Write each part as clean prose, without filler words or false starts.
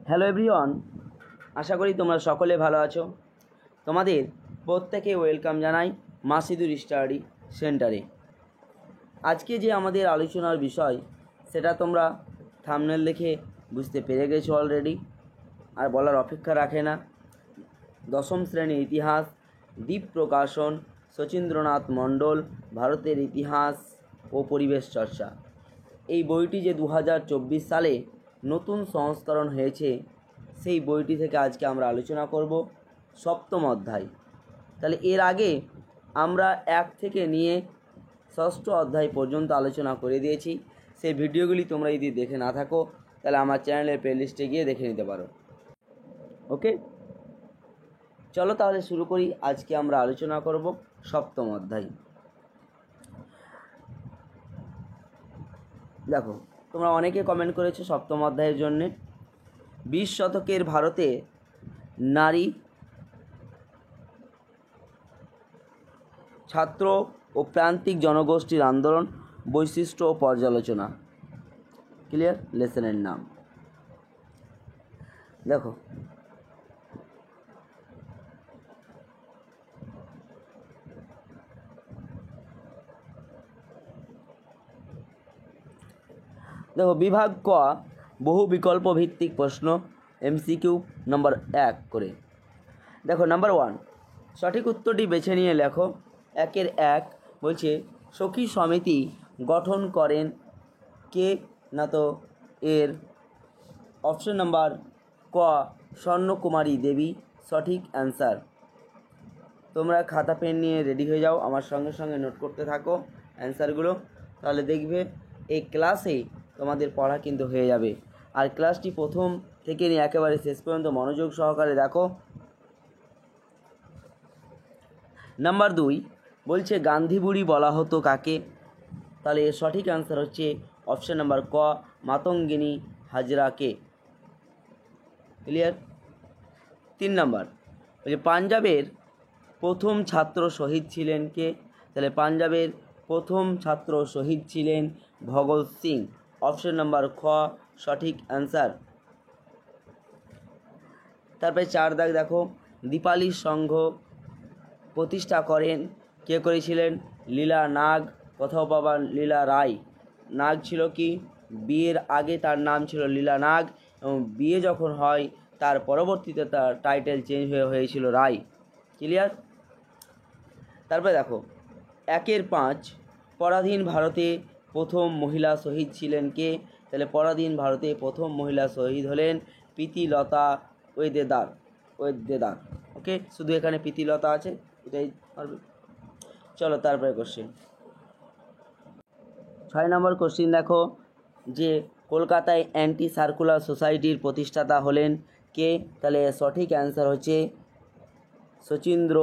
Hello everyone, আশা করি তোমরা সকলে ভালো আছো। তোমাদের প্রত্যেকে ওয়েলকাম জানাই মাসিদুর স্টাডি সেন্টারে। আজকে যে আমাদের আলোচনার বিষয় সেটা তোমরা থাম্বনেল দেখে বুঝতে পেরে গেছো অলরেডি, আর বলার অপেক্ষা রাখে না। দশম শ্রেণী ইতিহাস, দ্বীপ প্রকাশন, শচীন্দ্রনাথ মণ্ডল, ভারতের ইতিহাস ও পরিবেশ চর্চা। এই বইটি যে 2024 সালে নতুন সংস্করণ হয়েছে, সেই বইটি থেকে আজকে আমরা আলোচনা করব সপ্তম অধ্যায়। তাহলে এর আগে আমরা 1 থেকে নিয়ে ষষ্ঠ অধ্যায় পর্যন্ত আলোচনা করে দিয়েছি। সেই ভিডিওগুলি তোমরা যদি দেখে না থাকো তাহলে আমার চ্যানেলের প্লেলিস্টে গিয়ে দেখে নিতে পারো। ওকে, চলো তাহলে শুরু করি। আজকে আমরা আলোচনা করব সপ্তম অধ্যায়। দেখো, তোমরা অনেকে কমেন্ট করেছো সপ্তম অধ্যায়ের জন্যে। 20 শতকের ভারতে নারী, ছাত্র ও প্রান্তিক জনগোষ্ঠীর আন্দোলন, বৈশিষ্ট্য ও পর্যালোচনা। ক্লিয়ার? লেসনের নাম দেখো। বিভাগ ক, বহু বিকল্প ভিত্তিক প্রশ্ন, MCQ নম্বর 1 করে। দেখো, নাম্বার 1, সঠিক উত্তরটি বেছে নিয়ে লেখো। 1-এর 1 বলছে সখী সমিতি গঠন করেন কে? না তো এর অপশন নাম্বার ক, স্বর্ণকুমারী দেবী। সঠিক অ্যান্সার। তোমরা খাতা পেন নিয়ে রেডি হয়ে যাও, আমার সঙ্গে সঙ্গে নোট করতে থাকো অ্যান্সারগুলো। তাহলে দেখবে এই ক্লাসে তোমাদের পড়া কিন্তু হয়ে যাবে। আর ক্লাসটি প্রথম থেকে নিয়ে একেবারে শেষ পর্যন্ত মনোযোগ সহকারে দেখো। নাম্বার 2 বলছে গান্ধী বুড়ি বলা হতো কাকে? তাহলে এর সঠিক অ্যান্সার হচ্ছে অপশন নাম্বার ক, মাতঙ্গিনী হাজরাকে। ক্লিয়ার? 3 নাম্বার বলছে পাঞ্জাবের প্রথম ছাত্র শহীদ ছিলেন কে? তাহলে পাঞ্জাবের প্রথম ছাত্র শহীদ ছিলেন ভগৎ সিং। অপশন নাম্বার খ সঠিক অ্যান্সার। তারপরে 4 দাগ দেখো, দীপালি সংঘ প্রতিষ্ঠা করেন কে করেছিলেন? লীলা নাগ। কোথাও পাবা লীলা রায়। নাগ ছিল কি? বিয়ের আগে তার নাম ছিল লীলা নাগ, এবং বিয়ে যখন হয় তার পরবর্তীতে তার টাইটেল চেঞ্জ হয়েছিল রায়। ক্লিয়ার? তারপরে দেখো 1-এর 5, পরাধীন ভারতে প্রথম মহিলা শহীদ ছিলেন কে? তাহলে পরাধীন ভারতে প্রথম মহিলা শহীদ হলেন প্রীতিলতা ওয়েদেদার। ওকে, শুধু এখানে প্রীতিলতা আছে, এটাই পারবে। চলো তারপরে কোশ্চেন। 6 নম্বর কোশ্চেন দেখো, যে কলকাতায় অ্যান্টি সার্কুলার সোসাইটির প্রতিষ্ঠাতা হলেন কে? তাহলে সঠিক অ্যান্সার হচ্ছে শচীন্দ্র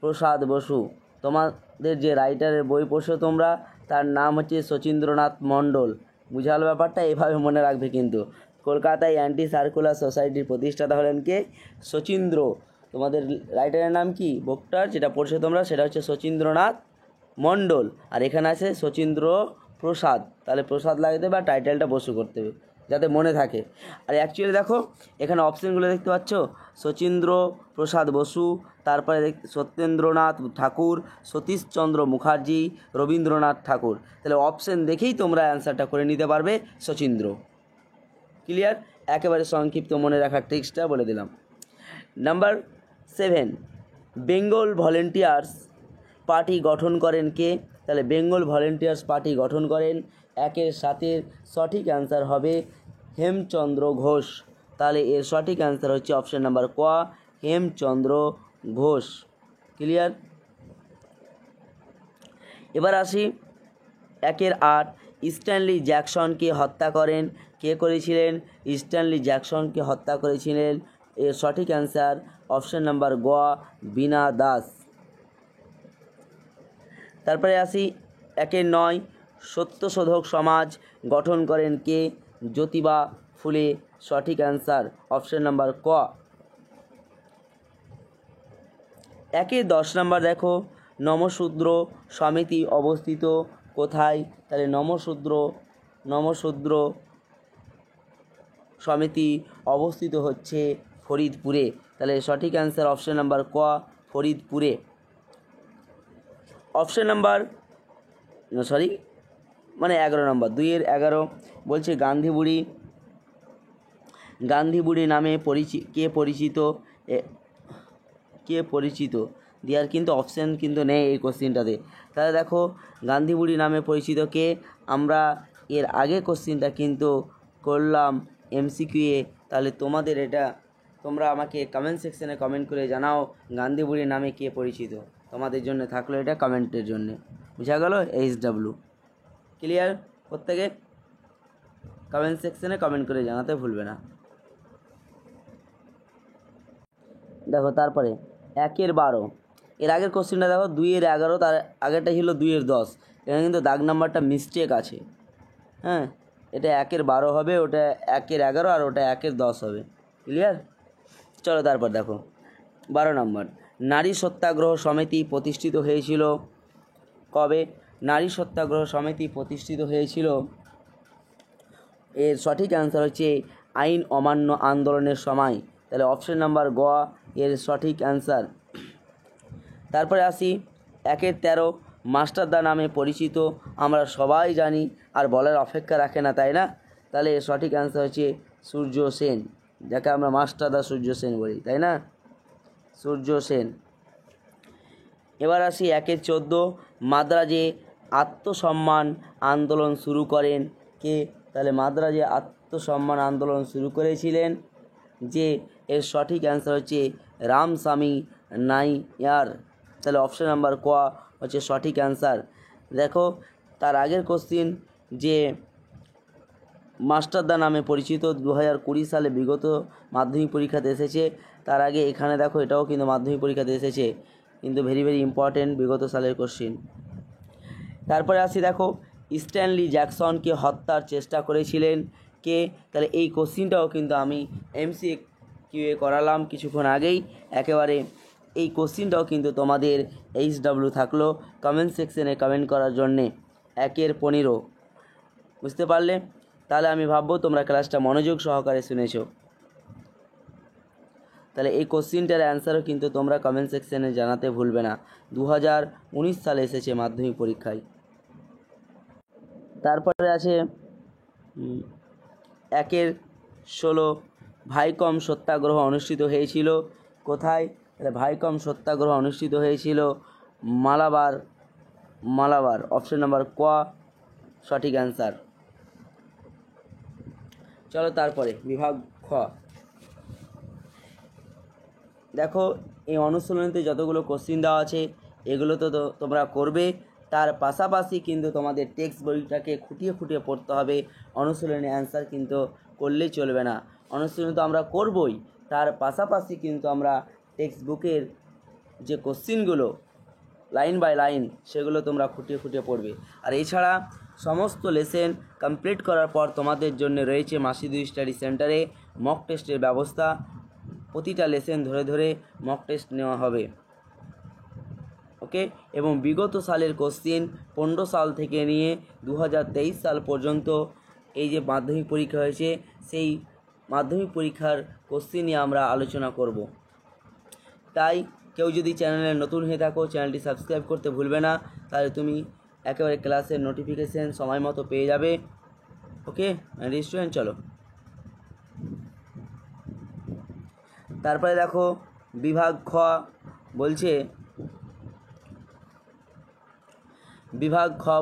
প্রসাদ বসু। তোমাদের যে রাইটারের বই পড়ছো তোমরা, তার নাম হচ্ছে শচীন্দ্রনাথ মণ্ডল। বুঝাল ব্যাপারটা? এভাবে মনে রাখবে কিন্তু। কলকাতায় অ্যান্টি সার্কুলার সোসাইটির প্রতিষ্ঠাতা হলেন কে? শচীন্দ্র। তোমাদের রাইটারের নাম কি? বইটার যেটা পড়ছো তোমরা সেটা হচ্ছে শচীন্দ্রনাথ মণ্ডল, আর এখানে আছে শচীন্দ্র প্রসাদ। তাহলে প্রসাদ লাগতে বা টাইটেলটা বসু করতে হবে যাতে মনে থাকে। আর অ্যাকচুয়ালি দেখো এখানে অপশানগুলো দেখতে পাচ্ছ, শচীন্দ্র প্রসাদ বসু, তারপরে সত্যেন্দ্রনাথ ঠাকুর, সতীশচন্দ্র মুখার্জি, রবীন্দ্রনাথ ঠাকুর। তাহলে অপশান দেখেই তোমরা অ্যান্সারটা করে নিতে পারবে শচীন্দ্র। ক্লিয়ার? একেবারে সংক্ষিপ্ত মনে রাখার ট্রিক্সটা বলে দিলাম। নাম্বার 7, বেঙ্গল ভলেন্টিয়ার্স পার্টি গঠন করেন কে? তাহলে বেঙ্গল ভলেন্টিয়ার্স পার্টি গঠন করেন 1-এর 7-এর সঠিক অ্যান্সার হবে হেমচন্দ্র ঘোষ। তাহলে এর সঠিক অ্যান্সার হচ্ছে অপশন নাম্বার ক, হেমচন্দ্র ঘোষ। ক্লিয়ার? এবার আসি 1-এর 8, স্ট্যানলি জ্যাকসনকে হত্যা করেন কে করেছিলেন? স্ট্যানলি জ্যাকসনকে হত্যা করেছিলেন, এর সঠিক অ্যান্সার অপশন নাম্বার গ, বীণা দাস। তারপরে আসি 1-এর 9, সত্যশোধক সমাজ গঠন করেন কে? জ্যোতিবা ফুলে। সঠিক অ্যান্সার অপশন নাম্বার ক। 1-এর 10 নাম্বার দেখো, নমশূদ্র সমিতি অবস্থিত কোথায়? তাহলে নমশূদ্র সমিতি অবস্থিত হচ্ছে ফরিদপুরে। তাহলে সঠিক অ্যান্সার অপশন নাম্বার ক, ফরিদপুরে। অপশন নাম্বার 11 নম্বর, 2-11 বলছে গান্ধীবুড়ি নামে কে পরিচিত দেওয়ার কিন্তু অপশান কিন্তু নেই এই কোশ্চিনটাতে। তাহলে দেখো গান্ধীবুড়ি নামে পরিচিত কে, আমরা এর আগে কোশ্চিনটা কিন্তু করলাম MCQ এ। তাহলে তোমাদের এটা তোমরা আমাকে কমেন্ট সেকশানে কমেন্ট করে জানাও গান্ধীবুড়ি নামে কে পরিচিত। তোমাদের জন্য থাকলো এটা কমেন্টের জন্য। বুঝা গেল? HW clear? প্রত্যেকে কমেন্ট সেকশানে কমেন্ট করে জানাতে ভুলবে না। দেখো তারপরে 1-12, এর আগের কোশ্চেনটা দেখো 2-11, তার আগেরটা ছিল 2-10। এখানে কিন্তু দাগ নাম্বারটা মিস্টেক আছে। হ্যাঁ, এটা 1-12 হবে, ওটা 1-11 আর ওটা 1-10 হবে। ক্লিয়ার? চলো তারপর দেখো 12 নম্বর, নারী সত্যাগ্রহ সমিতি প্রতিষ্ঠিত হয়েছিল কবে? নারী সত্যাগ্রহ সমিতি প্রতিষ্ঠিত হয়েছিল, এর সঠিক অ্যান্সার হচ্ছে আইন অমান্য আন্দোলনের সময়। তাহলে অপশন নাম্বার গ এর সঠিক অ্যান্সার। তারপরে আসি 1-13, মাস্টারদা নামে পরিচিত আমরা সবাই জানি, আর বলার অপেক্ষা রাখে না, তাই না? তাহলে এর সঠিক অ্যান্সার হচ্ছে সূর্য সেন, যাকে আমরা মাস্টারদা সূর্য সেন বলি, তাই না? সূর্য সেন। এবার আসি 1-14, মাদ্রাজে আত্মসম্মান আন্দোলন শুরু করেন কে? তাহলে মাদ্রাজে আত্মসম্মান আন্দোলন শুরু করেছিলেন যে, এর সঠিক অ্যান্সার হচ্ছে রামস্বামী নাইয়ার। তাহলে অপশন নাম্বার ক হচ্ছে সঠিক অ্যান্সার। দেখো তার আগের কোশ্চিন যে মাস্টারদা নামে পরিচিত 2020 সালে বিগত মাধ্যমিক পরীক্ষাতে এসেছে। তার আগে এখানে দেখো এটাও কিন্তু মাধ্যমিক পরীক্ষাতে এসেছে, কিন্তু ভেরি ইম্পর্টেন্ট বিগত সালের কোশ্চিন। তারপরে আসি দেখো স্ট্যানলি জ্যাকসনকে হত্যার চেষ্টা করেছিলেন কে? তাহলে এই কোশ্চিনটাও কিন্তু আমি MCQ করালাম কিছুক্ষণ আগেই একেবারে। এই কোশ্চিনটাও কিন্তু তোমাদের HW থাকলো কমেন্ট সেকশনে কমেন্ট করার জন্যে। 1-15 বুঝতে পারলে? তাহলে আমি ভাববো তোমরা ক্লাসটা মনোযোগ সহকারে শুনেছো। তাহলে এই কোশ্চিনটার অ্যান্সারও কিন্তু তোমরা কমেন্ট সেকশনে জানাতে ভুলবে না। 2019 সালে এসেছে মাধ্যমিক পরীক্ষায়। তারপরে আছে 1-16, ভাইকম সত্যাগ্রহ অনুষ্ঠিত হয়েছিল কোথায়? তাহলে ভাইকম সত্যাগ্রহ অনুষ্ঠিত হয়েছিল মালাবার। অপশন নাম্বার ক সঠিক অ্যান্সার। চলো তারপরে বিভাগ খ। দেখো এই অনুশীলনীতে যতগুলো কোশ্চিন দেওয়া আছে এগুলো তো তোমরা করবে, তার পাশাপাশি কিন্তু তোমাদের টেক্সট বইটাকে খুঁটিয়ে পড়তে হবে। অনুশীলনী অ্যান্সার কিন্তু করলেই চলবে না। অনুশীলনী তো আমরা করবই, তার পাশাপাশি কিন্তু আমরা টেক্সট বুকের যে কোশ্চিনগুলো লাইন বাই লাইন সেগুলো তোমরা খুঁটিয়ে পড়বে। আর এছাড়া সমস্ত লেসেন কমপ্লিট করার পর তোমাদের জন্য রয়েছে মাসিদুই স্টাডি সেন্টারে মক টেস্টের ব্যবস্থা। প্রতিটা লেসেন ধরে মক টেস্ট নেওয়া হবে, ওকে? এবং বিগত সালের কোশ্চিন 15 সাল থেকে নিয়ে 2023 সাল পর্যন্ত এই যে মাধ্যমিক পরীক্ষা হয়েছে সেই মাধ্যমিক পরীক্ষার কোশ্চিন নিয়ে আমরা আলোচনা করব। তাই কেউ যদি চ্যানেলে নতুন হয়ে থাকো চ্যানেলটি সাবস্ক্রাইব করতে ভুলবে না, তাহলে তুমি একেবারে ক্লাসের নোটিফিকেশান সময় মতো পেয়ে যাবে, ওকে স্টুডেন্ট? চলো তারপরে দেখো বিভাগ খ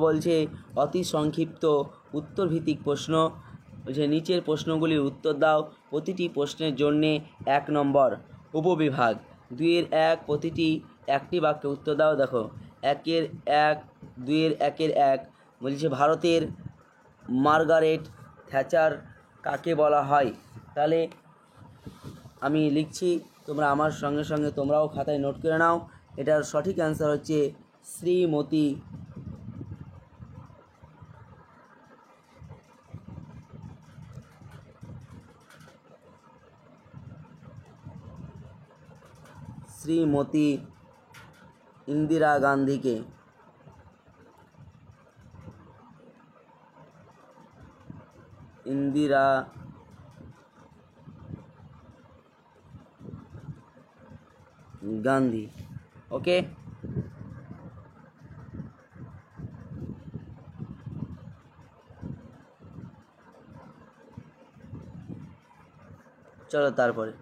বলছে অতি সংক্ষিপ্ত উত্তরভিত্তিক প্রশ্ন। বলছে নিচের প্রশ্নগুলির উত্তর দাও, প্রতিটি প্রশ্নের জন্যে 1 নম্বর। উপবিভাগ 2-1 প্রতিটি একটি বাক্যে উত্তর দাও। দেখো 1-1 2-1 বলছে ভারতের মার্গারেট থ্যাচার কাকে বলা হয়? তাহলে আমি লিখছি, তোমরা আমার সঙ্গে তোমরাও খাতায় নোট করে নাও। এটার সঠিক অ্যান্সার হচ্ছে শ্রীমতী ইন্দিরা গান্ধীকে গান্ধী। ওকে, চলো তারপরে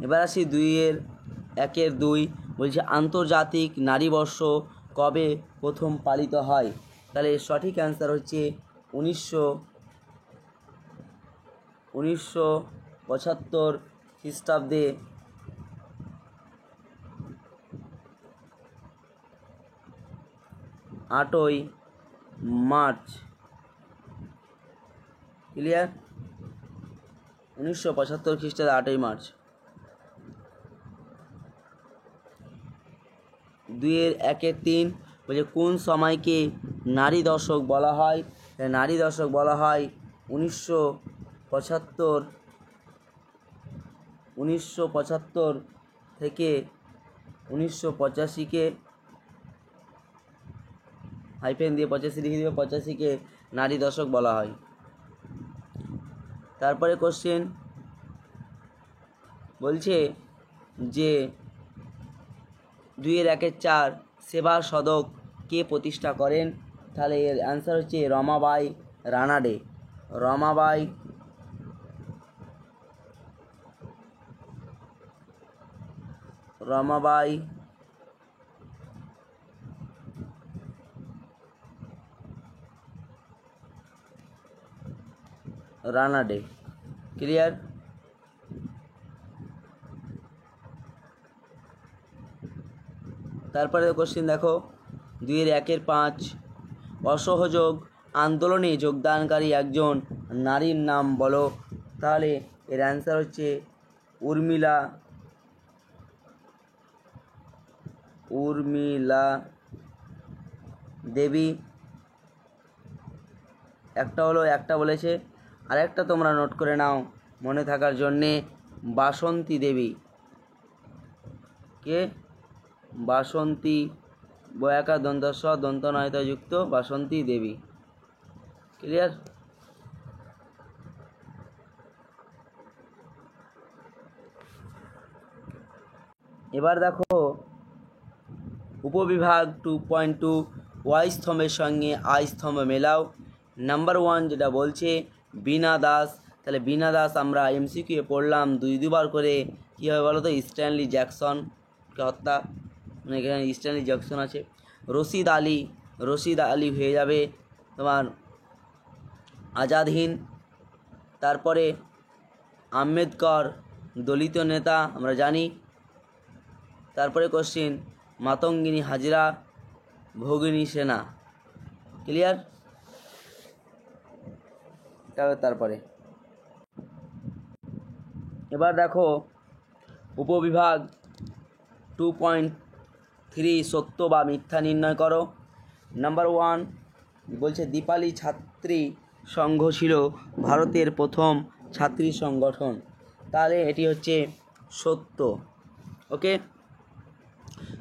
এবার আসি 2-1-2 বলছে আন্তর্জাতিক নারী বর্ষ কবে প্রথম পালিত হয়? তাহলে এর সঠিক অ্যান্সার হচ্ছে 1975 খ্রিস্টাব্দে 8ই মার্চ। ক্লিয়ার? 1975 খ্রিস্টাব্দে 8ই মার্চ। 2-1-3 বলছে কোন সময়কে নারী দশক বলা হয়? নারী দশক বলা হয় 1975 থেকে 1985-কে হাইফেন দিয়ে 85 লিখে দিবে, 85-কে নারী দশক বলা হয়। তারপরে কোশ্চেন বলছে যে 2-1-4 সেবা সদক কে প্রতিষ্ঠা করেন? তাহলে এর অ্যান্সার হচ্ছে রমাবাই রানাডে। রমাবাই রানাডে। ক্লিয়ার? তারপরে কোশ্চেন দেখো 2-1-5 অসহযোগ আন্দোলনে যোগদানকারী একজন নারীর নাম বলো। তাহলে এর অ্যান্সার হচ্ছে উর্মিলা দেবী। একটা বলেছে, আরেকটা তোমরা নোট করে নাও মনে থাকার জন্যে, বাসন্তী দেবী। কে? বাসন্তী, বয়াকার দন্তস্ব দন্ত নয়তা যুক্ত বাসন্তী দেবী। ক্লিয়ার? এবার দেখো উপবিভাগ 2.2 ওয়াই স্তম্ভের সঙ্গে আই স্তম্ভ মেলাও। নাম্বার 1 যেটা বলছে বীণা দাস। তাহলে বীণা দাস আমরা এমসিকিউ পড়লাম 2বার করে। কী হবে বলো তো? স্ট্যানলি জ্যাকসনকে হত্যা, মানে এখানে স্ট্যানলি জ্যাকসন আছে। রশিদ আলী হয়ে যাবে তোমার আজাদ হিন্দ। তারপরে আম্বেদকর দলিত নেতা আমরা জানি। তারপরে কোশ্চিন মাতঙ্গিনী হাজরা ভগিনী সেনা। ক্লিয়ার? তারপরে এবার দেখো উপবিভাগ 2.3 সত্য বা মিথ্যা নির্ণয় করো। নাম্বার 1 বলছে দীপালি ছাত্রী সংঘ ছিল ভারতের প্রথম ছাত্রী সংগঠন। তাহলে এটি হচ্ছে সত্য। ওকে,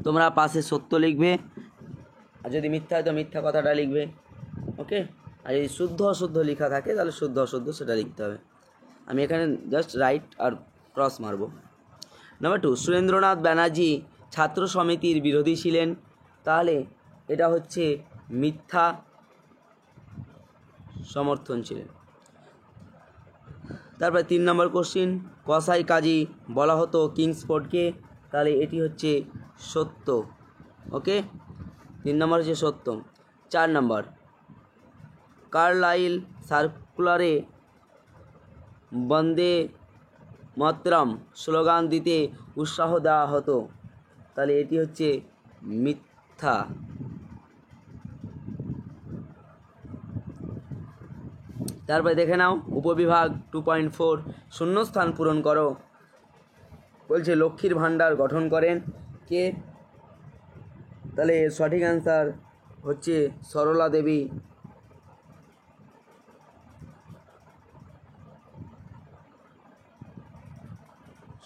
তোমরা পাশে সত্য লিখবে, আর যদি মিথ্যা হয় তো মিথ্যা কথাটা লিখবে। ওকে, আর যদি শুদ্ধ অশুদ্ধ লেখা থাকে তাহলে শুদ্ধ অশুদ্ধ সেটা লিখতে হবে। আমি এখানে জাস্ট রাইট আর ক্রস মারব। নাম্বার 2 সুরেন্দ্রনাথ ব্যানার্জি ছাত্র সমিতির বিরোধী ছিলেন। তাহলে এটা হচ্ছে মিথ্যা, সমর্থন ছিলেন। তারপরে 3 নম্বর কোশ্চিন কসাই কাজী বলা হতো কিংসফোর্ডকে। তাহলে এটি হচ্ছে সত্য। ওকে, 3 নম্বর হচ্ছে সত্য। 4 নম্বর কার্লাইল সার্কুলারে বন্দে মাতরম স্লোগান দিতে উৎসাহ দেওয়া হতো। তাহলে এটি হচ্ছে মিথ্যা। তারপরে দেখে নাও উপবিভাগ 2.4 শূন্যস্থান পূরণ করো। বলছে লক্ষ্মীর ভাণ্ডার গঠন করেন কে? তাহলে সঠিক অ্যান্সার হচ্ছে সরলা দেবী।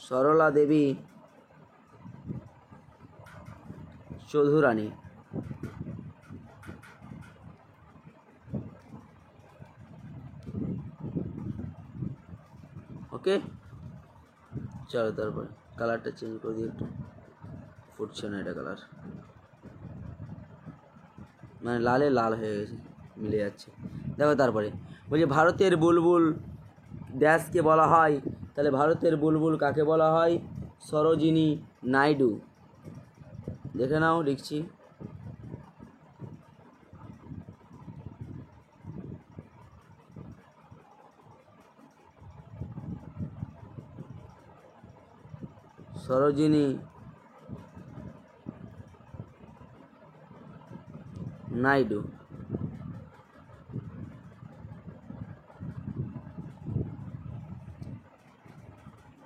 সরলা দেবী চৌধুরানী। ওকে চলো তারপরে কালারটা চেঞ্জ করে দিই একটু, ফুটছে না এটা কালার, মানে লালে লাল হয়ে গেছে, মিলে যাচ্ছে। দেখো তারপরে বলছি ভারতের বুলবুল ড্যাশকে বলা হয়, তাহলে ভারতের বুলবুল কাকে বলা হয়? সরোজিনী নাইডু। দেখে নাও লিখছি, সরোজিনী নাইডু।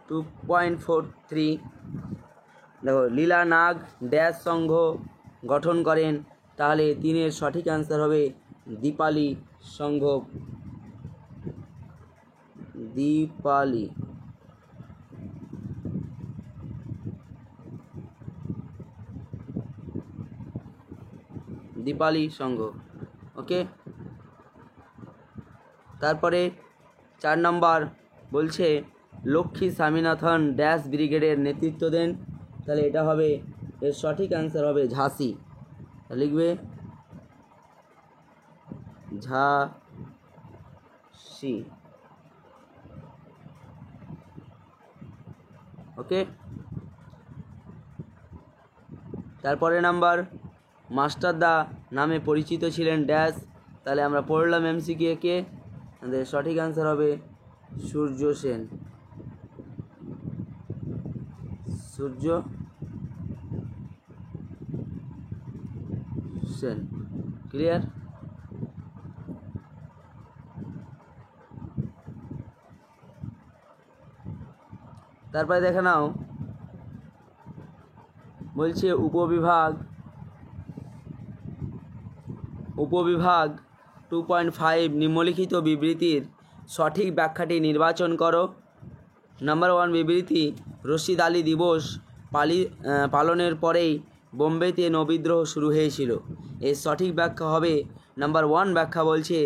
2.43। দেখো লীলা নাগ ড্যাশ সংঘ গঠন করেন, তাহলে 3-এর সঠিক অ্যান্সার হবে দীপালি সংঘ। দীপালি দীপালি সংঘ। ওকে তারপরে 4 নম্বর বলছে লক্ষ্মী স্বামীনাথন ড্যাশ ব্রিগেডের নেতৃত্ব দেন, তাহলে এটা হবে, এর সঠিক অ্যান্সার হবে ঝাঁসি। লিখবে ঝাঁসি। ওকে তারপরে নাম্বার মাস্টারদা নামে পরিচিত ছিলেন ড্যাশ, তাহলে আমরা পড়লাম এমসিকিউ কে, আমাদের সঠিক অ্যান্সার হবে সূর্য সেন। সূর্য সেন। ক্লিয়ার? তারপরে দেখে নাও বলছে উপবিভাগ 2.5 নিম্নলিখিত বিবৃতির সঠিক ব্যাখ্যাটি নির্বাচন করো। নাম্বার 1 বিবৃতি, রশিদ আলী দিবস পালনের পরেই বোম্বেতে নৌবিদ্রোহ শুরু হয়েছিল। এর সঠিক ব্যাখ্যা হবে নাম্বার 1 ব্যাখ্যা বলছে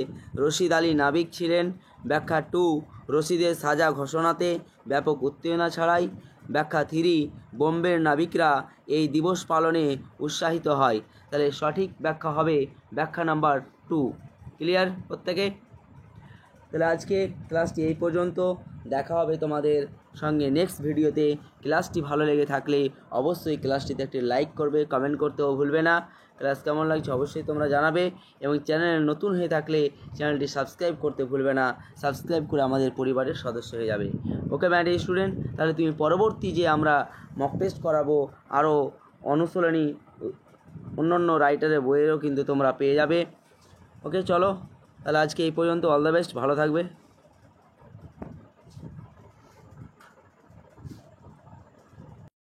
রশিদ আলী নাবিক ছিলেন। ব্যাখ্যা 2 রশিদের সাজা ঘোষণাতে ব্যাপক উত্তেজনা ছড়ায়। ব্যাখ্যা 3 বোম্বের নাবিকরা এই দিবস পালনে উৎসাহিত হয়। তাহলে সঠিক ব্যাখ্যা হবে ব্যাখ্যা নাম্বার 2। ক্লিয়ার প্রত্যেকে? তাহলে আজকে ক্লাসটি এই পর্যন্ত, দেখা হবে তোমাদের সঙ্গে নেক্সট ভিডিওতে। ক্লাসটি ভালো লেগে থাকলে অবশ্যই ক্লাসটিতে একটি লাইক করবে, কমেন্ট করতেও ভুলবে না। ক্লাস কেমন লাগছে অবশ্যই তোমরা জানাবে, এবং চ্যানেলে নতুন হয়ে থাকলে চ্যানেলটি সাবস্ক্রাইব করতে ভুলবে না। সাবস্ক্রাইব করে আমাদের পরিবারের সদস্য হয়ে যাবে। ওকে ম্যাডাম স্টুডেন্ট, তাহলে তুমি পরবর্তী যে আমরা মক টেস্ট করাবো, আরও অনুশীলনী অন্যান্য রাইটারের বইয়েরও কিন্তু তোমরা পেয়ে যাবে। ওকে চলো তাহলে আজকে এই পর্যন্ত, অল দ্য বেস্ট, ভালো থাকবে।